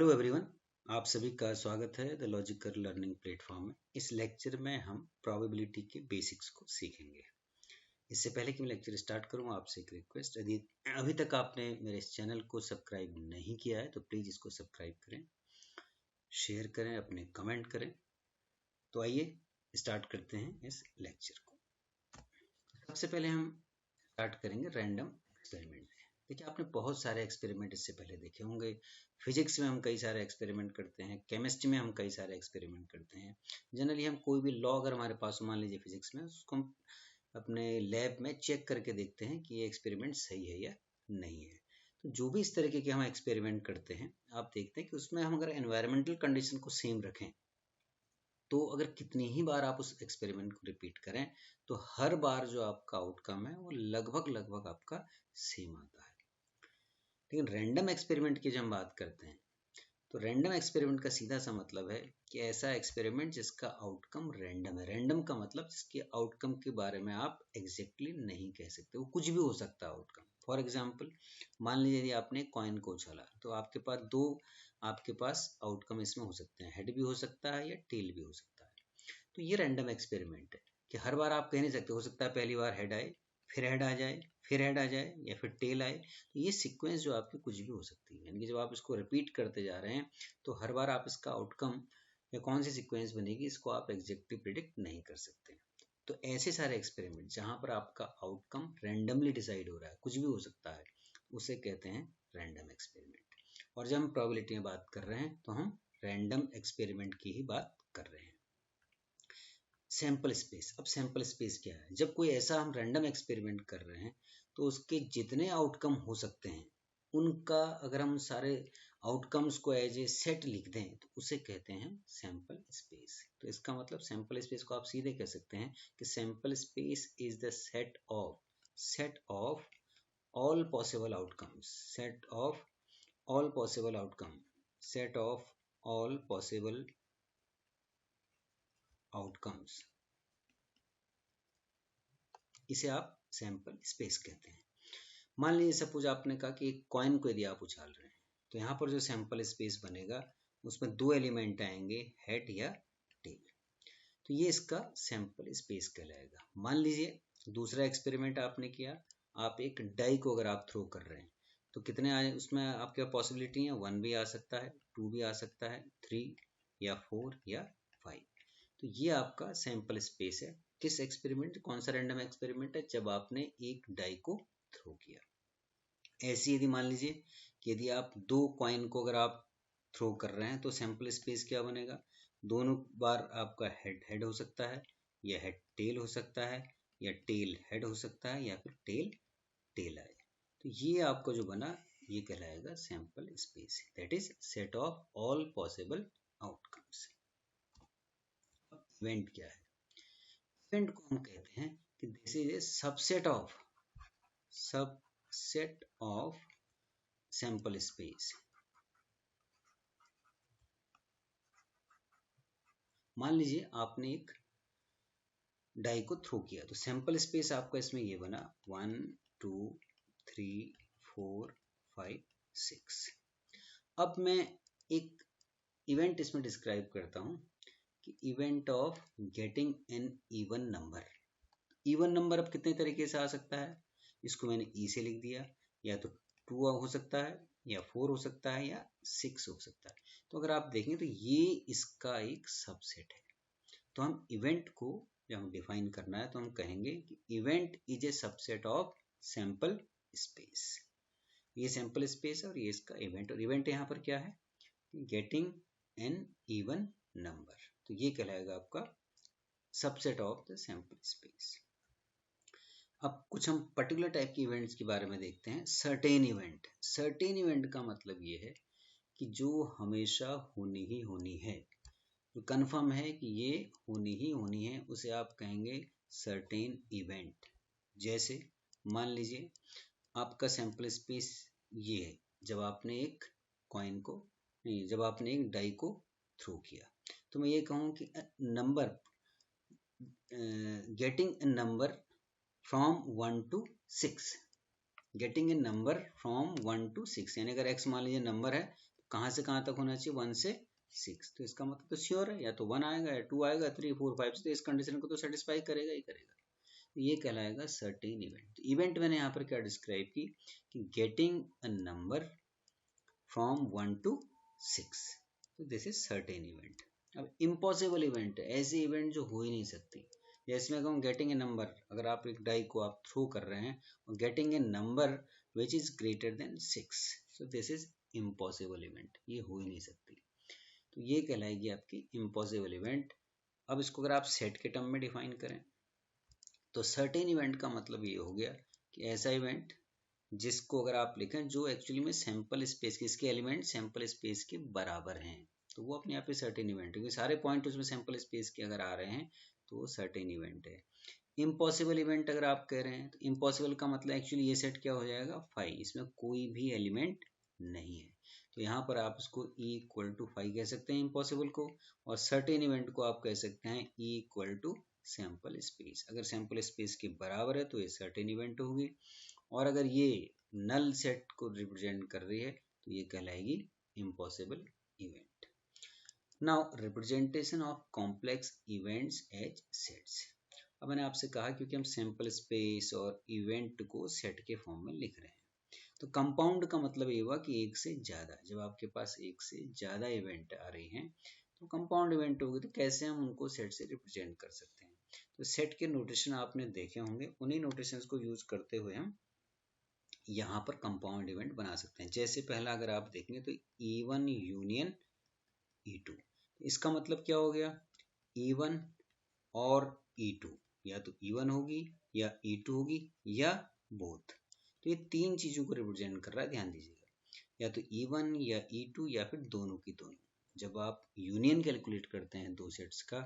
Hello everyone, आप सभी का स्वागत है द लॉजिकल लर्निंग प्लेटफॉर्म में। इस लेक्चर में हम प्रोबेबिलिटी के बेसिक्स को सीखेंगे। इससे पहले कि मैं लेक्चर स्टार्ट करूं, आपसे एक रिक्वेस्ट, यदि अभी तक आपने मेरे इस चैनल को सब्सक्राइब नहीं किया है तो प्लीज़ इसको सब्सक्राइब करें, शेयर करें, अपने कमेंट करें। तो आइए स्टार्ट करते हैं इस लेक्चर को। सबसे पहले हम स्टार्ट करेंगे रैंडम एक्सपेरिमेंट। देखिए, आपने बहुत सारे एक्सपेरिमेंट इससे पहले देखे होंगे। फिजिक्स में हम कई सारे एक्सपेरिमेंट करते हैं, केमिस्ट्री में हम कई सारे एक्सपेरिमेंट करते हैं। जनरली हम कोई भी लॉ अगर हमारे पास मान लीजिए फिजिक्स में, उसको हम अपने लैब में चेक करके देखते हैं कि ये एक्सपेरिमेंट सही है या नहीं है। तो जो भी इस तरीके के हम एक्सपेरिमेंट करते हैं, आप देखते हैं कि उसमें हम अगर एनवायरमेंटल कंडीशन को सेम रखें तो अगर कितनी ही बार आप उस एक्सपेरिमेंट को रिपीट करें तो हर बार जो आपका आउटकम है वो लगभग आपका सेम आता है। लेकिन रैंडम एक्सपेरिमेंट की जब हम बात करते हैं तो रैंडम एक्सपेरिमेंट का सीधा सा मतलब है कि ऐसा एक्सपेरिमेंट जिसका आउटकम रैंडम है। रैंडम का मतलब जिसके आउटकम के बारे में आप एग्जैक्टली नहीं कह सकते, वो कुछ भी हो सकता है आउटकम। फॉर एग्जाम्पल, मान लीजिए यदि आपने कॉइन को उछाला तो आपके पास दो आउटकम इसमें हो सकते हैं, हेड भी हो सकता है या टेल भी हो सकता है। तो ये रैंडम एक्सपेरिमेंट है कि हर बार आप कह नहीं सकते, हो सकता है पहली बार हेड आए, फिर हेड आ जाए, फिर हेड आ जाए, या फिर टेल आए। तो ये सीक्वेंस जो आपकी कुछ भी हो सकती है, यानी कि जब आप इसको रिपीट करते जा रहे हैं तो हर बार आप इसका आउटकम या कौन सी सीक्वेंस बनेगी इसको आप एग्जैक्टली प्रिडिक्ट नहीं कर सकते। तो ऐसे सारे एक्सपेरिमेंट जहाँ पर आपका आउटकम रैंडमली डिसाइड हो रहा है, कुछ भी हो सकता है, उसे कहते हैं रैंडम एक्सपेरिमेंट। और जब हम प्रोबेबिलिटी में बात कर रहे हैं तो हम रैंडम एक्सपेरिमेंट की ही बात कर रहे हैं। Sample space. अब सैंपल स्पेस क्या है? जब कोई ऐसा हम रैंडम एक्सपेरिमेंट कर रहे हैं तो उसके जितने आउटकम हो सकते हैं उनका अगर हम सारे आउटकम्स को एज ए सेट लिख दें तो उसे कहते हैं सैंपल स्पेस। तो इसका मतलब सैंपल स्पेस को आप सीधे कह सकते हैं कि sample space is the set of all possible outcomes, set of all possible outcome, set of all possible outcomes, इसे आप सैंपल स्पेस कहते हैं। मान लीजिए सपोज आपने कहा कि एक कॉइन को यदि आप उछाल रहे हैं तो यहाँ पर जो सैंपल स्पेस बनेगा उसमें दो एलिमेंट आएंगे, हेड या टेल। तो ये इसका सैंपल स्पेस कहलाएगा। मान लीजिए दूसरा एक्सपेरिमेंट आपने किया, आप एक डाई को अगर आप थ्रो कर रहे हैं तो कितने आए उसमें आपके पॉसिबिलिटी है, 1 भी आ सकता है, 2 भी आ सकता है, 3 या 4 या 5। तो ये आपका सैंपल स्पेस है। किस एक्सपेरिमेंट, कौन सा रैंडम एक्सपेरिमेंट है? जब आपने एक डाई को थ्रो किया। ऐसे यदि मान लीजिए कि यदि आप दो कॉइन को अगर आप थ्रो कर रहे हैं तो सैंपल स्पेस क्या बनेगा? दोनों बार आपका हेड हेड हो सकता है, या हेड टेल हो सकता है, या टेल हेड हो सकता है, या फिर टेल टेल आए। तो ये आपको जो बना ये कहलाएगा sample space, that is set of all possible outcomes. Event क्या है? इवेंट को हम कहते हैं कि this is a subset of sample space. मान लीजिए आपने एक डाई को थ्रो किया तो सैंपल स्पेस आपका इसमें ये बना 1 2 3 4 5 6। अब मैं एक इवेंट इसमें डिस्क्राइब करता हूं कि event of getting an even number. Even number अब कितने तरीके से आ सकता है? इसको मैंने ई से लिख दिया, या तो 2 हो सकता है, या 4 हो सकता है, या 6 हो सकता है। तो अगर आप देखें तो ये इसका एक सबसेट है। तो हम इवेंट को जब हम डिफाइन करना है तो हम कहेंगे कि event is a subset of sample space. ये सैंपल स्पेस है और ये इसका इवेंट। और इवेंट यहाँ पर क्या है? Getting an even number. तो ये कहलाएगा आपका subset of the sample space. अब कुछ हम पर्टिकुलर टाइप के इवेंट्स के बारे में देखते हैं। Certain event. सर्टेन इवेंट का मतलब ये है कि जो हमेशा होनी ही होनी है, जो कंफर्म है कि ये होनी ही होनी है, उसे आप कहेंगे सर्टेन इवेंट। जैसे मान लीजिए आपका सैंपल स्पेस ये है, जब आपने एक कॉइन को नहीं, जब आपने एक डाई को थ्रो किया तो मैं ये कहूँ कि number getting a number from 1 to 6, getting a number from 1 to 6, यानी अगर x मान लीजिए नंबर है तो कहाँ से कहाँ तक होना चाहिए, 1 से 6। तो इसका मतलब तो श्योर है, या तो 1 आएगा या 2 आएगा, 3 4 5, तो इस कंडीशन को तो सेटिस्फाई करेगा ही करेगा। तो ये कहलाएगा सर्टेन इवेंट। इवेंट मैंने यहाँ पर क्या डिस्क्राइब की कि getting a number from 1 to 6, तो दिस इज सर्टेन इवेंट। अब इम्पॉसिबल इवेंट है, ऐसी इवेंट जो हो ही नहीं सकती। जैसे मैं कहूँ गेटिंग ए नंबर, अगर आप एक डाई को आप थ्रो कर रहे हैं और getting a number which is greater than 6, so this is impossible event, ये हो ही नहीं सकती। तो ये कहलाएगी आपकी इम्पॉसिबल इवेंट। अब इसको अगर आप सेट के टर्म में डिफाइन करें तो सर्टेन इवेंट का मतलब ये हो गया कि ऐसा इवेंट जिसको अगर आप लिखें जो एक्चुअली में सैंपल स्पेस के, इसके एलिमेंट सैंपल स्पेस के बराबर हैं, तो वो अपने आप पे सर्टेन इवेंट है, क्योंकि सारे पॉइंट उसमें सैंपल स्पेस के अगर आ रहे हैं तो वो सर्टेन इवेंट है। इम्पॉसिबल इवेंट अगर आप कह रहे हैं तो इम्पॉसिबल का मतलब एक्चुअली ये सेट क्या हो जाएगा, 5, इसमें कोई भी एलिमेंट नहीं है। तो यहाँ पर आप इसको E इक्वल टू 5 कह सकते हैं इम्पॉसिबल को, और सर्टेन इवेंट को आप कह सकते हैं E equal to sample space. अगर सैंपल स्पेस के बराबर है तो ये सर्टेन इवेंट होगी, और अगर ये नल सेट को रिप्रेजेंट कर रही है तो ये कहलाएगी impossible event. Now representation of complex events as sets. अब मैंने आपसे कहा क्योंकि हम सैंपल स्पेस और इवेंट को सेट के फॉर्म में लिख रहे हैं, तो कंपाउंड का मतलब ये हुआ कि एक से ज़्यादा, जब आपके पास एक से ज़्यादा इवेंट आ रही हैं तो कंपाउंड इवेंट होगी। तो कैसे हम उनको सेट से रिप्रेजेंट कर सकते हैं, तो सेट के नोटेशन आपने देखे होंगे, उन्हीं नोटेशंस को यूज करते हुए हम यहाँ पर कंपाउंड इवेंट बना सकते हैं। जैसे पहला अगर आप देखेंगे तो E1 यूनियन E2, इसका मतलब क्या हो गया, E1 और E2, या तो E1 होगी या E2 होगी या बोथ। तो ये तीन चीजों को रिप्रेजेंट कर रहा है, ध्यान दीजिएगा, या तो E1 या E2 या फिर दोनों की दोनों। जब आप यूनियन कैलकुलेट करते हैं दो सेट्स का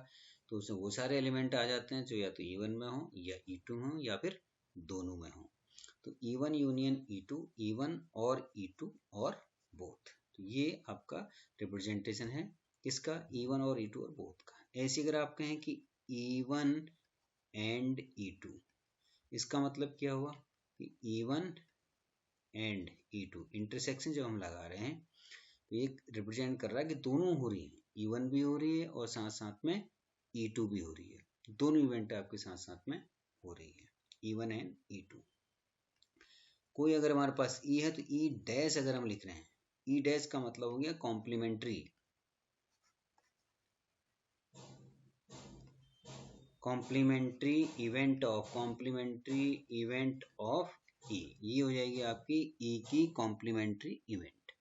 तो उसमें वो सारे एलिमेंट आ जाते हैं जो या तो E1 में हो या E2 में हो या फिर दोनों में हो। तो E1 यूनियन E2, E1 और E2 और बोथ, तो ये आपका रिप्रेजेंटेशन है किसका, E1 और E2 और बोथ का। ऐसे अगर आप कहें कि E1 एंड E2, इसका मतलब क्या हुआ कि E1 एंड E2 इंटरसेक्शन जब हम लगा रहे हैं तो ये रिप्रेजेंट कर रहा है कि दोनों हो रही है, E1 भी हो रही है और साथ साथ में E2 भी हो रही है, दोनों इवेंट आपके साथ साथ में हो रही है, E1 एंड E2। कोई अगर हमारे पास E है तो E डैश अगर हम लिख रहे हैं, E डैश का मतलब हो गया कॉम्प्लीमेंट्री, इवेंट ऑफ E, ये हो जाएगी आपकी E की कॉम्प्लीमेंट्री इवेंट।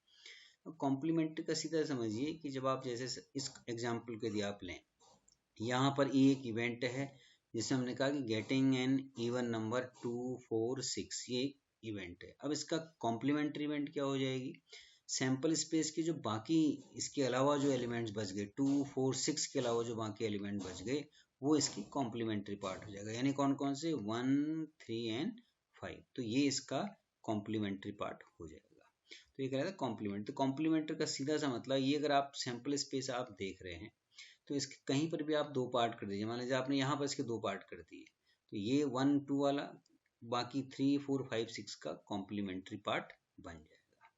कॉम्प्लीमेंट्री का सीधा समझिए कि जब आप जैसे इस एग्जाम्पल के लिए आप लें, यहाँ पर E एक इवेंट है जिसमें हमने कहा कि गेटिंग एन इवन नंबर 2 4 6, ये इवेंट है। अब इसका कॉम्प्लीमेंट्री इवेंट क्या हो जाएगी, सैंपल स्पेस के जो बाकी इसके अलावा जो एलिमेंट्स बच गए, 2 4 6 के अलावा जो बाकी एलिमेंट बच गए वो इसकी कॉम्प्लीमेंट्री पार्ट हो जाएगा, यानी कौन कौन से 1 3 एंड 5, तो ये इसका कॉम्प्लीमेंट्री पार्ट हो जाएगा। तो ये कहलाता है कॉम्प्लीमेंट। तो कॉम्प्लीमेंट्री का सीधा सा मतलब ये, अगर आप सैंपल स्पेस आप देख रहे हैं तो इसके कहीं पर भी आप दो पार्ट कर दीजिए, मान लीजिए आपने यहाँ पर इसके दो पार्ट कर दिए तो ये 1 2 वाला बाकी 3 4 5 6 का कॉम्प्लीमेंट्री पार्ट बन जाएगा।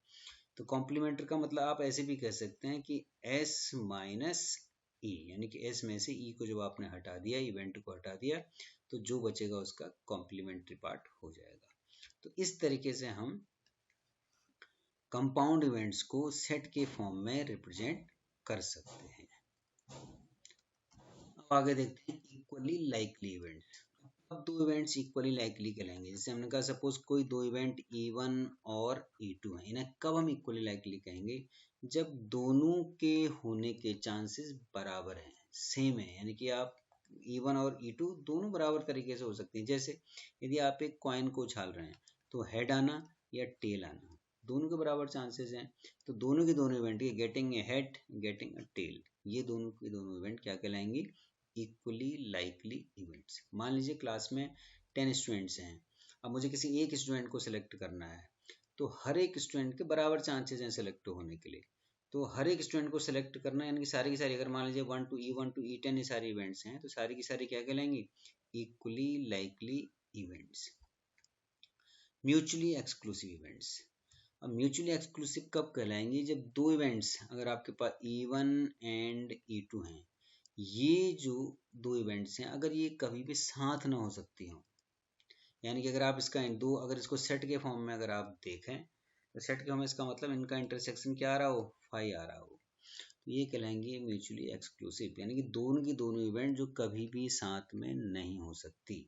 तो कॉम्प्लीमेंट्री का मतलब आप ऐसे भी कह सकते हैं कि S माइनस E, यानी कि S में से E को जब आपने हटा दिया, इवेंट को हटा दिया, तो जो बचेगा उसका कॉम्प्लीमेंट्री पार्ट हो जाएगा। तो इस तरीके से हम कंपाउंड इवेंट्स को सेट के फॉर्म में रिप्रेजेंट कर सकते हैं। अब आगे देखते हैं इक्वली लाइकली इवेंट्स। अब दो इवेंट्स इक्वली लाइकली कहलाएंगे, जैसे हमने कहा सपोज कोई दो इवेंट E1 और E2 है, इन्हें कब हम इक्वली लाइकली कहेंगे, जब दोनों के होने के चांसेस बराबर हैं, सेम है, यानी कि आप E1 और E2 दोनों बराबर तरीके से हो सकते हैं। जैसे यदि आप एक कॉइन को उछाल रहे हैं तो हेड आना या टेल आना दोनों के बराबर चांसेस हैं, तो दोनों के दोनों event getting a head getting a tail, ये दोनों के दोनों इवेंट क्या कहलाएंगे, इक्वली लाइकली इवेंट्स। मान लीजिए क्लास में 10 स्टूडेंट्स हैं, अब मुझे किसी एक स्टूडेंट को सिलेक्ट करना है, तो हर एक स्टूडेंट के बराबर चांसेस हैं सिलेक्ट होने के लिए, तो हर एक स्टूडेंट को सिलेक्ट करना है, यानी कि सारी की सारी, अगर मान लीजिए 1 to E10 ये सारी इवेंट्स हैं, तो सारी की सारी क्या कहलाएंगी, equally likely events. Mutually exclusive events, अब म्यूचुअली एक्सक्लूसिव कब कहलाएंगे, जब दो इवेंट्स अगर आपके पास E1 एंड E2 हैं, ये जो दो इवेंट्स हैं अगर ये कभी भी साथ ना हो सकती हो, यानी कि अगर आप इसका दो अगर इसको सेट के फॉर्म में अगर आप देखें तो सेट के फॉर्म में इसका मतलब इनका इंटरसेक्शन क्या आ रहा हो, फाई आ रहा हो, तो ये कहलाएंगे म्यूचुअली एक्सक्लूसिव, यानी कि दोनों की दोनों इवेंट जो कभी भी साथ में नहीं हो सकती,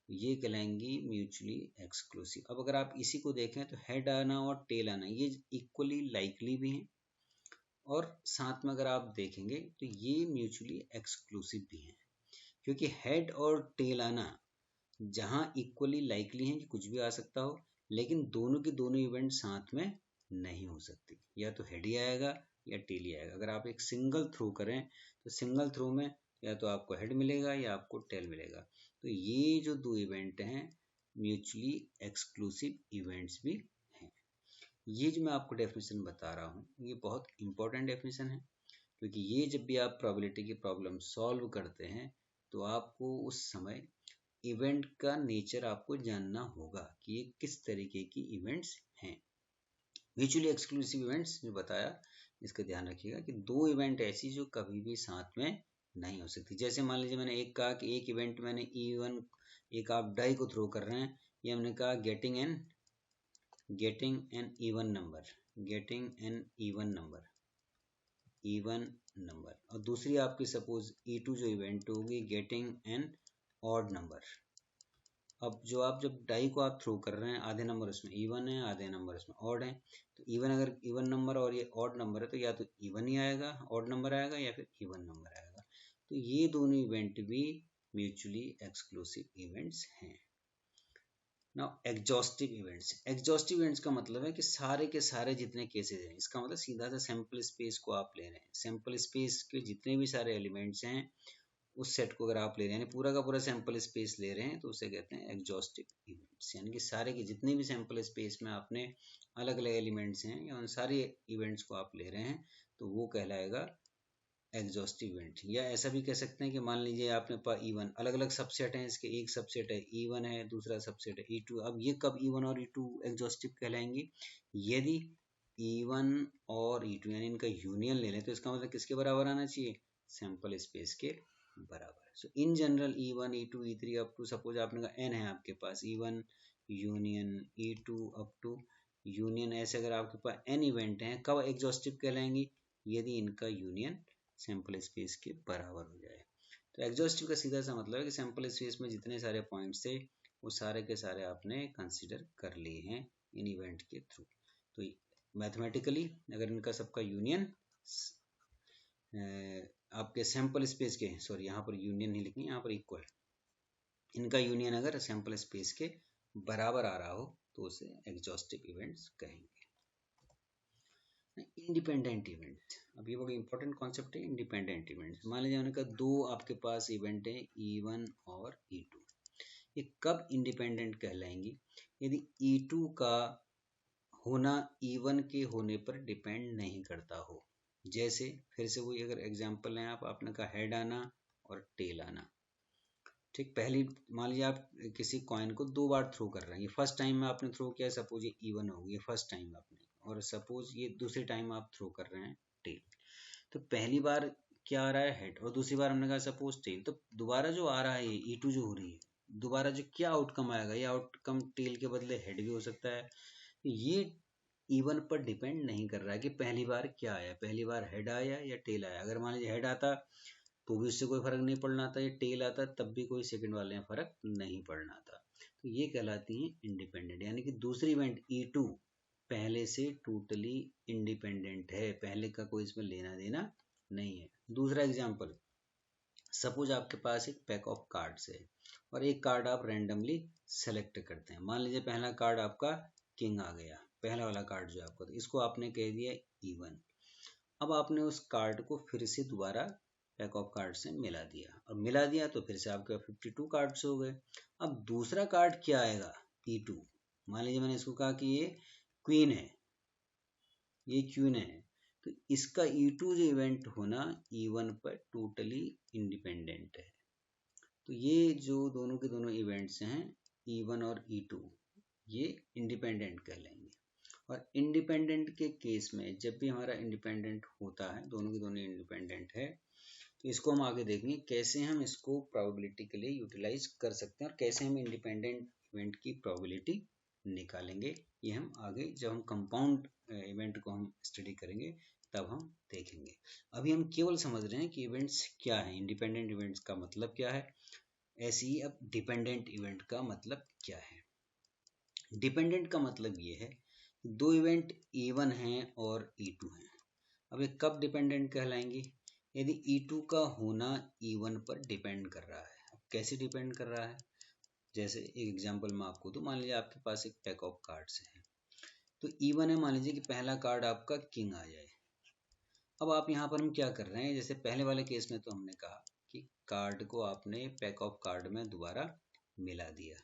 ये कहलाएंगी म्यूचुअली एक्सक्लूसिव। अब अगर आप इसी को देखें तो हेड आना और टेल आना ये इक्वली लाइकली भी हैं, और साथ में अगर आप देखेंगे तो ये म्यूचुअली एक्सक्लूसिव भी हैं, क्योंकि हेड और टेल आना जहाँ इक्वली लाइकली हैं कि कुछ भी आ सकता हो, लेकिन दोनों की दोनों इवेंट साथ में नहीं हो सकती, या तो हेड ही आएगा या टेल ही आएगा। अगर आप एक सिंगल थ्रो करें तो सिंगल थ्रो में या तो आपको हेड मिलेगा या आपको टेल मिलेगा, तो ये जो दो इवेंट हैं म्यूचुअली एक्सक्लूसिव इवेंट्स भी हैं। ये जो मैं आपको डेफिनेशन बता रहा हूँ ये बहुत इंपॉर्टेंट डेफिनेशन है, क्योंकि ये जब भी आप प्रोबेबिलिटी की प्रॉब्लम सॉल्व करते हैं तो आपको उस समय इवेंट का नेचर आपको जानना होगा कि ये किस तरीके की इवेंट्स हैं। म्यूचुअली एक्सक्लूसिव इवेंट्स जो बताया इसका ध्यान रखिएगा कि दो इवेंट ऐसी जो कभी भी साथ में नहीं हो सकती। जैसे मान लीजिए मैंने एक कहा कि एक इवेंट मैंने E1 एक आप डाई को थ्रो कर रहे हैं, ये हमने कहा गेटिंग एन इवन नंबर, और दूसरी आपकी सपोज E2 जो इवेंट होगी गेटिंग एन ऑड नंबर। अब जो आप जब डाई को आप थ्रो कर रहे हैं आधे नंबर उसमें E1 है आधे नंबर उसमें ऑड है, तो इवन अगर इवन नंबर और ये ऑड नंबर है तो या तो इवन ही आएगा ऑड नंबर आएगा या फिर इवन नंबर आएगा, तो ये दोनों इवेंट भी म्यूचुअली एक्सक्लूसिव इवेंट्स हैं। नाउ एग्जॉस्टिव इवेंट्स का मतलब है कि सारे के सारे जितने केसेस हैं, इसका मतलब सीधा सा सैंपल स्पेस को आप ले रहे हैं, सैंपल स्पेस के जितने भी सारे एलिमेंट्स हैं उस सेट को अगर आप ले रहे हैं, यानी पूरा का पूरा सैंपल स्पेस ले रहे हैं, तो उसे कहते हैं एग्जॉस्टिव इवेंट्स, यानी कि सारे के जितने भी सैंपल स्पेस में आपने अलग अलग एलिमेंट्स हैं या उन सारे इवेंट्स को आप ले रहे हैं तो वो कहलाएगा एग्जॉस्टिव इवेंट। या ऐसा भी कह सकते हैं कि मान लीजिए आपने पास E1 अलग अलग सबसेट हैं, इसके एक सबसेट है E1 है दूसरा सबसेट है E2, अब ये कब E1 और E2 एग्जॉस्टिव कहलाएंगे, यदि E1 और E2 यानी इनका यूनियन ले लें तो इसका मतलब किसके बराबर आना चाहिए, सैंपल स्पेस के बराबर। So in general E1 E2 E3 up to suppose आपने कहा n है आपके पास E1 union E2 up to union, ऐसे अगर आपके पास n इवेंट हैं कब एग्जॉस्टिव कहलाएंगी, यदि इनका यूनियन सैंपल स्पेस के बराबर हो जाए। तो एग्जॉस्टिव का सीधा सा मतलब है कि सैंपल स्पेस में जितने सारे पॉइंट्स थे वो सारे के सारे आपने कंसीडर कर लिए हैं इन इवेंट के थ्रू। तो मैथमेटिकली अगर इनका सबका यूनियन आपके सैंपल स्पेस के, सॉरी यहाँ पर यूनियन नहीं लिखनी, यहाँ पर इक्वल, इनका यूनियन अगर सैंपल स्पेस के बराबर आ रहा हो तो उसे एग्जॉस्टिव इवेंट्स कहेंगे। इंडिपेंडेंट इवेंट, अब ये बड़ा इंपॉर्टेंट कॉन्सेप्ट है इंडिपेंडेंट इवेंट्स। मान लीजिए उन्होंने कहा दो आपके पास इवेंट है E1 और E2, ये कब इंडिपेंडेंट कहलाएंगी, यदि E2 का होना E1 के होने पर डिपेंड नहीं करता हो। जैसे फिर से वही अगर एग्जांपल लें आप, आपने कहा हेड आना और टेल आना, ठीक, पहली मान लीजिए आप किसी कॉइन को दो बार थ्रो कर रहे हैं, ये फर्स्ट टाइम में आपने थ्रो किया, सपोज ये E1 होगी ये फर्स्ट टाइम आपने, और सपोज ये दूसरी टाइम आप थ्रो कर रहे हैं टेल, तो पहली बार क्या आ रहा है हेड और दूसरी बार हमने कहा सपोज टेल, तो दोबारा जो आ रहा है ये E2 जो हो रही है, दोबारा जो क्या आउटकम आएगा, ये आउटकम टेल के बदले हेड भी हो सकता है। ये E1 पर डिपेंड नहीं कर रहा है कि पहली बार क्या आया, पहली बार हेड आया या टेल आया। अगर मान लीजिए हेड आता तो भी उससे कोई फर्क नहीं पड़ना था, ये टेल आता तब भी कोई सेकंड वाले में फर्क नहीं पड़ना था। तो ये कहलाती है इंडिपेंडेंट, यानी कि दूसरी इवेंट E2 पहले से टोटली इंडिपेंडेंट है, पहले का कोई इसमें लेना देना नहीं है। दूसरा एग्जाम्पल, सपोज आपके पास एक पैक ऑफ कार्ड्स है और एक कार्ड आप रैंडमली सेलेक्ट करते हैं, मान लीजिए पहला कार्ड आपका किंग आ गया, पहला वाला कार्ड जो आपका, तो इसको आपने कह दिया E1। अब आपने उस कार्ड को फिर से दोबारा पैक ऑफ कार्ड से मिला दिया, और मिला दिया तो फिर से आपके 52 कार्ड्स हो गए। अब दूसरा कार्ड क्या आएगा E2, मान लीजिए मैंने इसको कहा कि ये क्वीन है, ये क्वीन है, तो इसका E2 जो इवेंट होना E1 पर टोटली इंडिपेंडेंट है। तो ये जो दोनों के दोनों इवेंट्स हैं E1 और E2 ये इंडिपेंडेंट कहलाएंगे। और इंडिपेंडेंट के केस में जब भी हमारा इंडिपेंडेंट होता है, दोनों की दोनों इंडिपेंडेंट है, तो इसको हम आगे देखेंगे कैसे हम इसको प्रोबेबिलिटी के लिए यूटिलाइज कर सकते हैं और कैसे हम इंडिपेंडेंट इवेंट की प्रोबेबिलिटी निकालेंगे। ये हम आगे जब हम कंपाउंड इवेंट को हम स्टडी करेंगे तब हम देखेंगे। अभी हम केवल समझ रहे हैं कि इवेंट्स क्या है, इंडिपेंडेंट इवेंट्स का मतलब क्या है, ऐसे ही अब डिपेंडेंट इवेंट का मतलब क्या है। डिपेंडेंट का मतलब ये है दो इवेंट E1 हैं और E2 हैं। अब ये कब डिपेंडेंट कहलाएंगी, यदि E2 का होना E1 पर डिपेंड कर रहा है। अब कैसे डिपेंड कर रहा है, जैसे एक एग्जांपल मैं आपको दूं, मान लीजिए आपके पास एक पैक ऑफ कार्ड्स है, तो E1 है, मान लीजिए कि पहला कार्ड आपका किंग आ जाए। अब आप यहाँ पर हम क्या कर रहे हैं, जैसे पहले वाले केस में तो हमने कहा कि कार्ड को आपने पैक ऑफ कार्ड में दोबारा मिला दिया,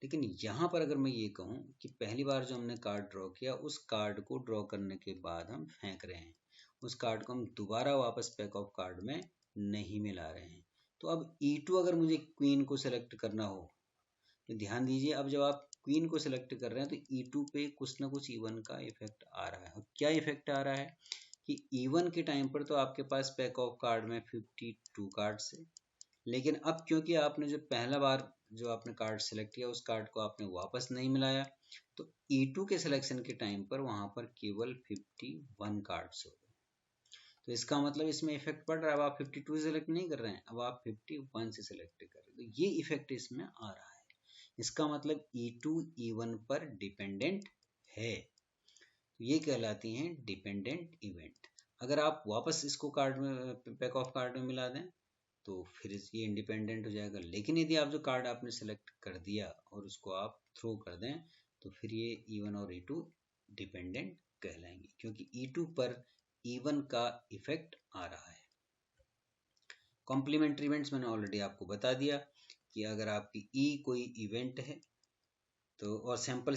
लेकिन यहाँ पर अगर मैं ये कहूँ कि पहली बार जो हमने कार्ड ड्रॉ किया उस कार्ड को ड्रॉ करने के बाद हम फेंक रहे हैं, उस कार्ड को हम दोबारा वापस पैक ऑफ कार्ड में नहीं मिला रहे हैं। तो अब E2 अगर मुझे क्वीन को सेलेक्ट करना हो तो ध्यान दीजिए, अब जब आप क्वीन को सेलेक्ट कर रहे हैं तो E2 पे कुछ ना कुछ E1 का इफेक्ट आ रहा है। और क्या इफेक्ट आ रहा है कि E1 के टाइम पर तो आपके पास पैक ऑफ कार्ड में 52 कार्ड्स है, लेकिन अब क्योंकि आपने जो पहला बार जो आपने कार्ड सेलेक्ट किया उस कार्ड को आपने वापस नहीं मिलाया, तो E2 के सिलेक्शन के टाइम पर वहां पर केवल 51 कार्ड्स हो गए। तो इसका मतलब इसमें इफेक्ट पड़ रहा है, अब आप 52 सेलेक्ट नहीं कर रहे हैं, अब आप 51 से सिलेक्ट कर रहे हैं, तो ये इफेक्ट इसमें आ रहा है। इसका मतलब E2 E1 पर डिपेंडेंट है, तो ये कहलाती हैं डिपेंडेंट इवेंट। अगर आप वापस इसको कार्ड में पैक ऑफ कार्ड में मिला दें तो फिर ये इंडिपेंडेंट हो जाएगा, लेकिन यदि आप जो कार्ड आपने सेलेक्ट कर दिया और उसको आप थ्रो कर दें तो फिर ये E1 और E2 डिपेंडेंट कहलाएंगे, क्योंकि E2 पर E1 का इफेक्ट आ रहा है। कॉम्प्लीमेंट्री इवेंट्स मैंने ऑलरेडी आपको बता दिया कि अगर आपकी E कोई इवेंट है तो, और सैंपल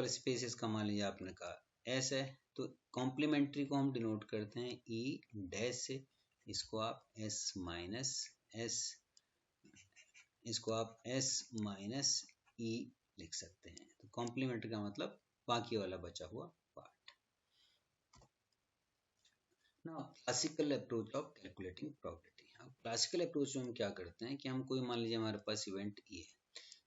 स्पेस इसका मान लीजिए आपने कहा S है, तो कॉम्प्लीमेंट्री को हम डिनोट करते हैं E डैश से, इसको आप S माइनस S, इसको आप S माइनस E लिख सकते हैं। तो कॉम्प्लीमेंट्री का मतलब बाकी वाला बचा हुआ part. Now classical approach of calculating probability. अब क्लासिकल अप्रोच में हम क्या करते हैं कि हम कोई, मान लीजिए हमारे पास इवेंट E है,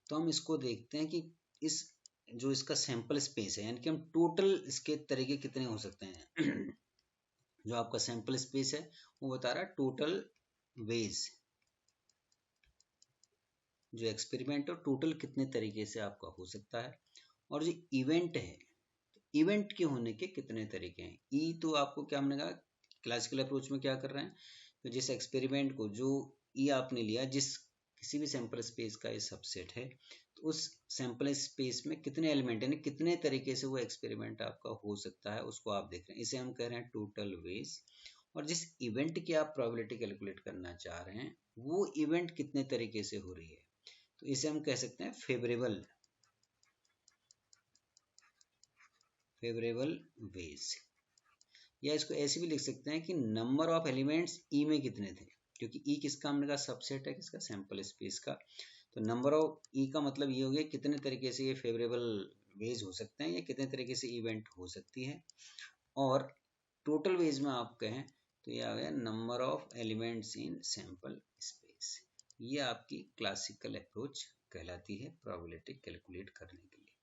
तो हम इसको देखते हैं कि इस जो इसका सैंपल स्पेस है, यानी कि हम टोटल इसके तरीके कितने हो सकते हैं जो आपका सैंपल स्पेस है वो बता रहा है टोटल वेज, जो एक्सपेरिमेंट और टोटल कितने तरीके से आपका हो सकता है। और जो इवेंट है, इवेंट के होने के कितने तरीके हैं। ई तो आपको क्या हमने कहा क्लासिकल अप्रोच में क्या कर रहे हैं, तो जिस एक्सपेरिमेंट को जो ई आपने लिया, जिस किसी भी सैंपल स्पेस का ये सबसेट है, तो उस सैंपल स्पेस में कितने एलिमेंट यानी कितने तरीके से वो एक्सपेरिमेंट आपका हो सकता है उसको आप देख रहे हैं, इसे हम कह रहे हैं टोटल वेज। और जिस इवेंट की आप प्रोबेबिलिटी कैलकुलेट करना चाह रहे हैं वो इवेंट कितने तरीके से हो रही है, तो इसे हम कह सकते हैं फेवरेबल वेज। या इसको ऐसे भी लिख सकते हैं कि नंबर ऑफ एलिमेंट्स ई में कितने थे, क्योंकि ई किसका हमने कहा सबसेट है, किसका सैंपल स्पेस का। तो नंबर ऑफ ई का मतलब ये हो गया कितने तरीके से ये फेवरेबल वेज हो सकते हैं या कितने तरीके से इवेंट हो सकती है। और टोटल वेज में आप कहें तो ये आ गया number of elements in sample space. ये आपकी क्लासिकल अप्रोच कहलाती है प्रोबेबिलिटी कैलकुलेट करने के लिए।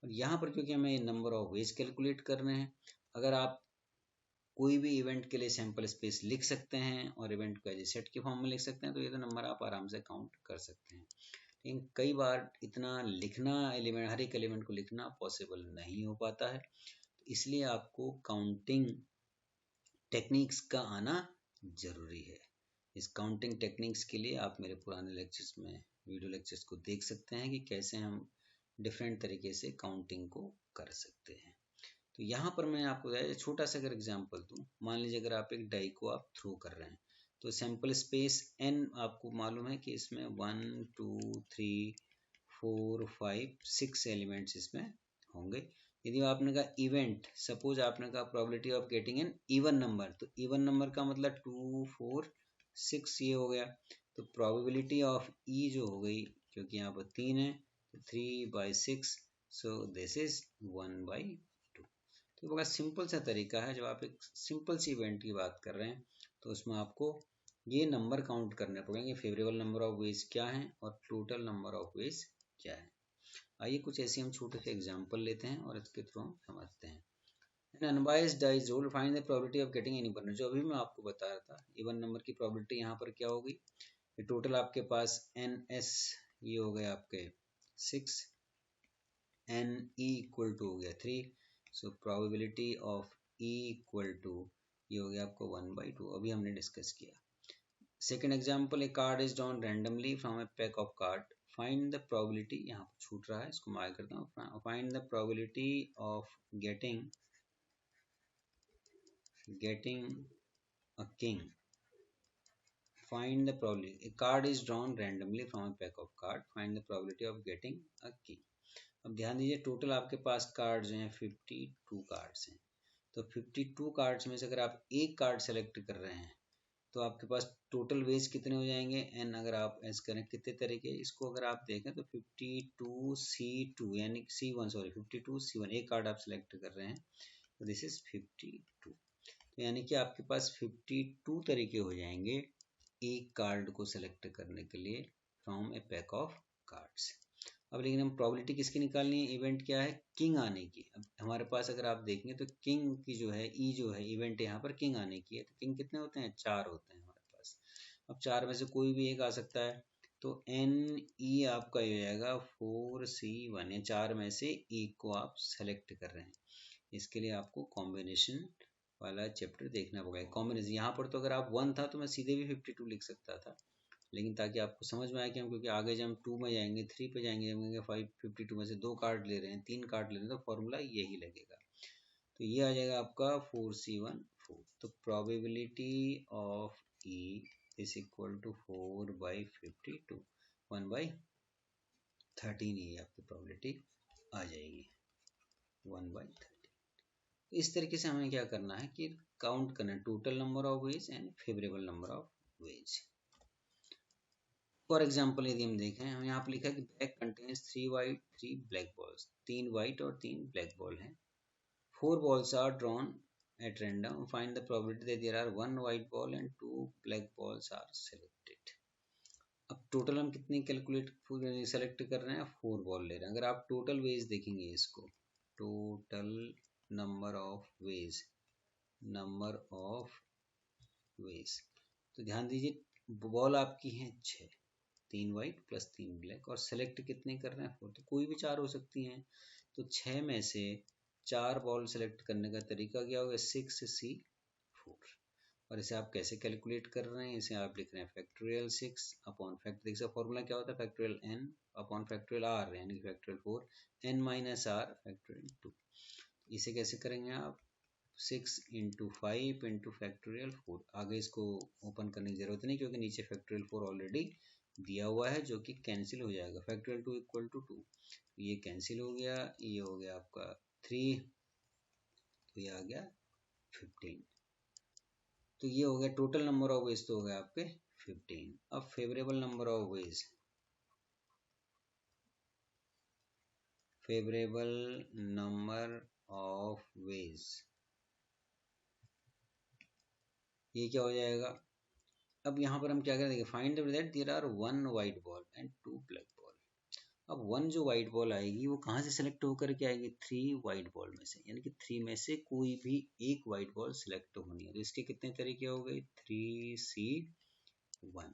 और यहाँ पर क्योंकि हमें नंबर ऑफ वेज कैलकुलेट करने हैं, अगर आप कोई भी इवेंट के लिए सैंपल स्पेस लिख सकते हैं और इवेंट को एज सेट के फॉर्म में लिख सकते हैं तो ये तो नंबर आप आराम से काउंट कर सकते हैं। लेकिन कई बार इतना लिखना, एलिमेंट हर एक एलिमेंट को लिखना पॉसिबल नहीं हो पाता है, तो इसलिए आपको काउंटिंग टेक्निक्स का आना जरूरी है। इस काउंटिंग टेक्निक्स के लिए आप मेरे पुराने लेक्चर्स में, वीडियो लेक्चर्स को देख सकते हैं कि कैसे हम डिफरेंट तरीके से काउंटिंग को कर सकते हैं। तो यहाँ पर मैं आपको छोटा सा अगर एग्जांपल दूं, मान लीजिए अगर आप एक डाई को आप थ्रो कर रहे हैं तो सैंपल स्पेस n आपको मालूम है कि इसमें 1 2 3 4 5 6 एलिमेंट्स इसमें होंगे। यदि आपने कहा इवेंट, सपोज आपने कहा probability of getting an even number, तो इवन नंबर का मतलब 2 4 6 ये हो गया। तो प्रोबेबिलिटी ऑफ ई जो हो गई, क्योंकि यहाँ पर 3 है तो 3 by 6 सो दिस इज 1/2। तो बड़ा सिंपल सा तरीका है। जब आप एक सिंपल सी इवेंट की बात कर रहे हैं तो उसमें आपको ये नंबर काउंट करने पड़ेंगे, फेवरेबल नंबर ऑफ वेज क्या है और टोटल नंबर ऑफ वेज क्या है। आइए कुछ ऐसे हम छोटे से एग्जांपल लेते हैं और इसके थ्रू हम समझते हैं। An unbiased dice roll, find the probability of getting an even। जो अभी मैं आपको बता रहा था, इवन नंबर की प्रोबेबिलिटी यहाँ पर क्या होगी, टोटल आपके पास NS ये हो गया आपके 6, NE इक्वल टू हो गया 3, so probability of E equal to ये हो गया आपको 1/2। अभी हमने डिस्कस किया। Second example, a card is drawn randomly from a pack of card, find the probability, यहाँ पर छूट रहा है इसको मार्क करता हूँ, find the probability of getting a king। Find the probability, a card is drawn randomly from a pack of cards, find the probability of getting a king। अब ध्यान दीजिए टोटल आपके पास कार्ड्स हैं 52 कार्ड्स हैं। तो 52 cards में से अगर आप एक कार्ड सेलेक्ट कर रहे हैं तो आपके पास टोटल वेज कितने हो जाएंगे n। अगर आप ऐसे करें कितने तरीके, इसको अगर आप देखें तो 52C2 यानी C1 सॉरी 52C1 एक कार्ड आप सेलेक्ट कर रहे हैं तो दिस इज 52। तो यानी कि आपके पास 52 तरीके हो जाएंगे एक कार्ड को सेलेक्ट करने के लिए from a pack of cards. अब लेकिन हम प्रोबेबिलिटी किसकी निकालनी है, इवेंट क्या है, किंग आने की। अब हमारे पास अगर आप देखेंगे तो किंग की जो है ई जो है इवेंट यहाँ पर किंग आने की है। तो किंग कितने होते हैं, 4 होते हैं हमारे पास। अब 4 में से कोई भी एक आ सकता है तो NE आपका ये हो जाएगा 4C1, या 4 में से एक को आप सेलेक्ट कर रहे हैं। इसके लिए आपको कॉम्बिनेशन वाला चैप्टर देखना पड़ेगा। कॉम्बिनेशन यहाँ पर तो अगर आप 1 था तो मैं सीधे भी 52 लिख सकता था, लेकिन ताकि आपको समझ में आए कि हम क्योंकि आगे जब हम 2 में जाएंगे 3 पे जाएंगे, जब 52 में से 2 कार्ड ले रहे हैं 3 कार्ड ले रहे हैं तो फॉर्मूला यही लगेगा। तो ये आ जाएगा आपका 4C1 4। तो probability of E is equal to 4/52, 1/13 ये आपकी प्रोबेबिलिटी आ जाएगी 1/13। इस तरीके से हमें क्या करना है कि काउंट करना है total number of veg and favourable number of veg. For example यदि हम देखें, हम यहाँ पर लिखा है कि bag contains 3 white 3 black balls, 3 white और 3 ब्लैक बॉल हैं। 4 balls are drawn at random, find the probability that there are 1 white ball and 2 black balls are selected। अब टोटल हम कितनी कैलकुलेट सेलेक्ट कर रहे हैं, 4 बॉल ले रहे हैं। अगर आप टोटल वेज देखेंगे इसको, टोटल नंबर ऑफ वेज तो ध्यान दीजिए बॉल आपकी हैं 6, 3 वाइट प्लस 3 ब्लैक, और सेलेक्ट कितने कर रहे हैं 4, तो कोई भी 4 हो सकती हैं। तो 6 में से 4 बॉल सेलेक्ट करने का तरीका क्या होगा, 6C4। और इसे आप कैसे कैलकुलेट कर रहे हैं, इसे आप लिख रहे हैं फैक्टोरियल 6 अपॉन फैक्टोरियल, देखिए फॉर्मूला क्या होता है, factorial n upon factorial r यानी factorial 4 n minus r factorial 2। इसे कैसे करेंगे आप, 6 × 5 × फैक्टोरियल 4। आगे इसको ओपन करने की जरूरत नहीं क्योंकि नीचे फैक्टोरियल 4 ऑलरेडी दिया हुआ है जो कि कैंसिल हो जाएगा। फैक्टोरियल 2 इक्वल टू 2, ये कैंसिल हो गया, ये हो गया आपका 3, तो ये आ गया 15। तो ये हो गया टोटल नंबर ऑफ वेज, तो हो गया आपके 15। अब फेवरेबल नंबर ऑफ वेज, ये क्या हो जाएगा। अब यहाँ पर हम क्या करेंगे, find that there are 1 white ball and 2 black ball. अब 1 जो वाइट बॉल आएगी वो कहाँ से सेलेक्ट होकर के आएगी, 3 वाइट बॉल में से, यानी कि 3 में से कोई भी एक वाइट बॉल सेलेक्ट होनी है। तो इसके कितने तरीके हो गए, 3C1।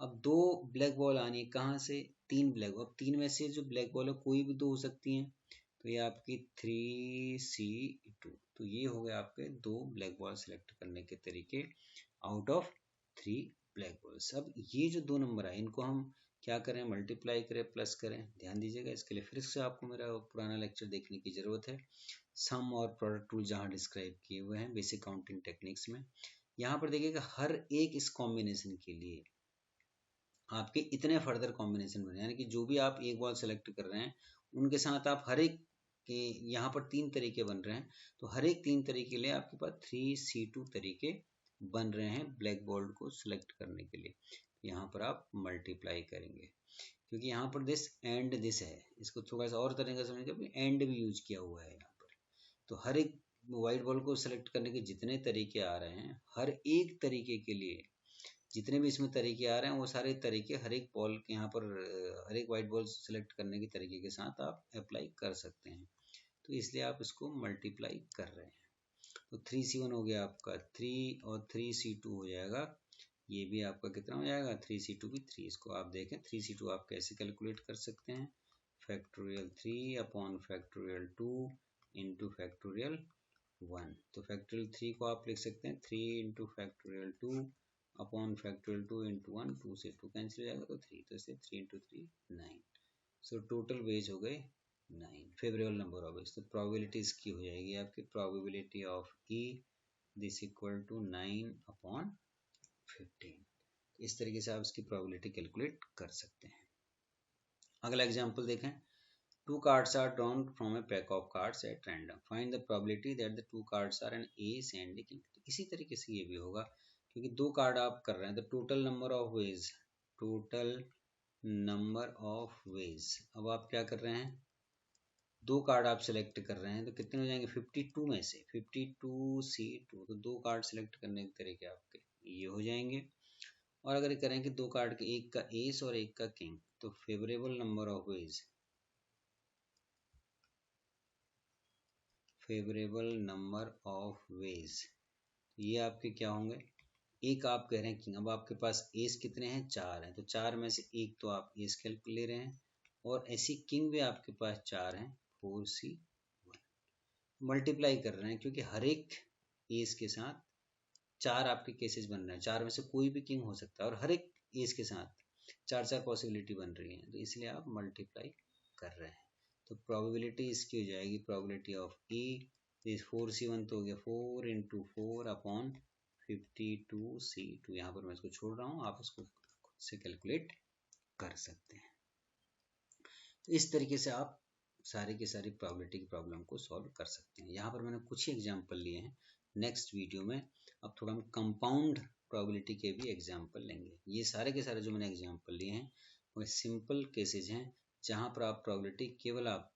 अब 2 ब्लैक बॉल आनी है कहाँ से, 3 ब्लैक बॉल। अब 3 में से जो ब्लैक बॉल है कोई भी 2 हो सकती हैं, तो ये आपकी 3C2। तो ये हो गया आपके 2 ब्लैक बॉल सेलेक्ट करने के तरीके आउट ऑफ 3 ब्लैक बॉल्स। अब ये जो 2 नंबर है इनको हम क्या करें, मल्टीप्लाई करें, प्लस करें। ध्यान दीजिएगा, इसके लिए फिर से आपको मेरा पुराना लेक्चर देखने की ज़रूरत है। सम और प्रोडक्ट टूल जहाँ डिस्क्राइब किए हुए हैं बेसिक काउंटिंग टेक्निक्स में, यहाँ पर देखिएगा हर एक इस कॉम्बिनेशन के लिए आपके इतने फर्दर कॉम्बिनेशन बने, यानी कि जो भी आप एक बॉल सेलेक्ट कर रहे हैं उनके साथ आप हर एक के यहाँ पर 3 तरीके बन रहे हैं, तो हर एक 3 तरीके के लिए आपके पास 3C2 तरीके बन रहे हैं ब्लैक बॉल को सिलेक्ट करने के लिए। यहाँ पर आप मल्टीप्लाई करेंगे। क्योंकि यहाँ पर दिस एंड दिस है, इसको थोड़ा सा और तरीके से समझिए, एंड भी यूज किया हुआ है यहाँ पर। तो हर एक वाइट बॉल को सिलेक्ट करने के जितने तरीके आ रहे हैं, हर एक तरीके के लिए जितने भी इसमें तरीके आ रहे हैं वो सारे तरीके हर एक बॉल के यहाँ पर हर एक वाइट बॉल सिलेक्ट करने के तरीके के साथ आप अप्लाई कर सकते हैं। तो इसलिए आप इसको मल्टीप्लाई कर रहे हैं। तो 3C1 हो गया आपका 3 और 3C2 हो जाएगा, ये भी आपका कितना हो जाएगा 3C2 भी 3। इसको आप देखें 3C2 आप कैसे कैलकुलेट कर सकते हैं, factorial 3 upon factorial 2 into factorial 1। तो फैक्टोरियल 3 को आप लिख सकते हैं 3 into factorial 2 upon factorial 2 into 1, 2 से 2 कैंसिल हो जाएगा तो 3, तो इसे 3 इंटू 3 9। सो टोटल वेज हो गए 9, फेवरेबल नंबर ऑफ वेज। तो प्रोबेबिलिटी इसकी हो जाएगी आपकी probability of E this equal to 9 upon 15। इस तरीके से आप इसकी प्रोबेबिलिटी कैलकुलेट कर सकते हैं। अगला एग्जांपल देखें, two cards are drawn from a pack of cards at random, find the probability that the two cards are an ace and a king। तो इसी तरीके से ये भी होगा, क्योंकि दो कार्ड आप कर रहे हैं तो total number of veg, total number of veg, अब आप क्या कर रहे हैं, दो कार्ड आप सिलेक्ट कर रहे हैं तो कितने हो जाएंगे 52 में से 52C2, तो दो कार्ड सिलेक्ट करने के तरीके आपके ये हो जाएंगे। और अगर करें कि दो कार्ड के एक का एस और एक का किंग, तो favourable number of veg, favourable number of veg ये आपके क्या होंगे, एक आप कह रहे हैं किंग, अब आपके पास एस कितने हैं 4 हैं, तो 4 में से एक तो आप एस कैलकुलेट ले रहे हैं और ऐसी किंग भी आपके पास 4 हैं 4C1, मल्टीप्लाई कर रहे हैं क्योंकि हर एक एस के साथ 4 आपके केसेस बन रहे हैं, 4 में से कोई भी किंग हो सकता है और हर एक एस के साथ 4 पॉसिबिलिटी बन रही है, तो इसलिए आप मल्टीप्लाई कर रहे हैं। तो प्रोबेबिलिटी इसकी हो जाएगी प्रोबेबिलिटी ऑफ ई, 4C1 तो हो गया 4 इंटू 4 अपॉन 52C2। यहाँ पर मैं इसको छोड़ रहा हूँ, आप इसको खुद से कैलकुलेट कर सकते हैं। तो इस तरीके से आप सारी की सारी प्रोबेबिलिटी की प्रॉब्लम को सॉल्व कर सकते हैं। यहाँ पर मैंने कुछ ही एग्जाम्पल लिए हैं, नेक्स्ट वीडियो में अब थोड़ा हम कंपाउंड प्रोबेबिलिटी के भी एग्जाम्पल लेंगे। ये सारे के सारे जो मैंने एग्जाम्पल लिए हैं वो सिंपल केसेज हैं जहाँ पर आप प्रोबेबिलिटी केवल आप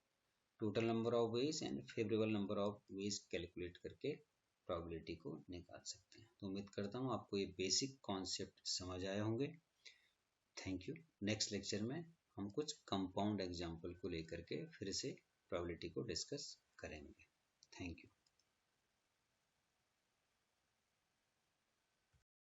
total number of veg and favourable number of veg calculate करके प्रोबेबिलिटी को निकाल सकते हैं। तो उम्मीद करता हूँ आपको ये बेसिक कॉन्सेप्ट समझ आए होंगे। Thank you. नेक्स्ट लेक्चर में हम कुछ कंपाउंड एग्जाम्पल को लेकर के फिर से प्रोबेबिलिटी को डिस्कस करेंगे। Thank you.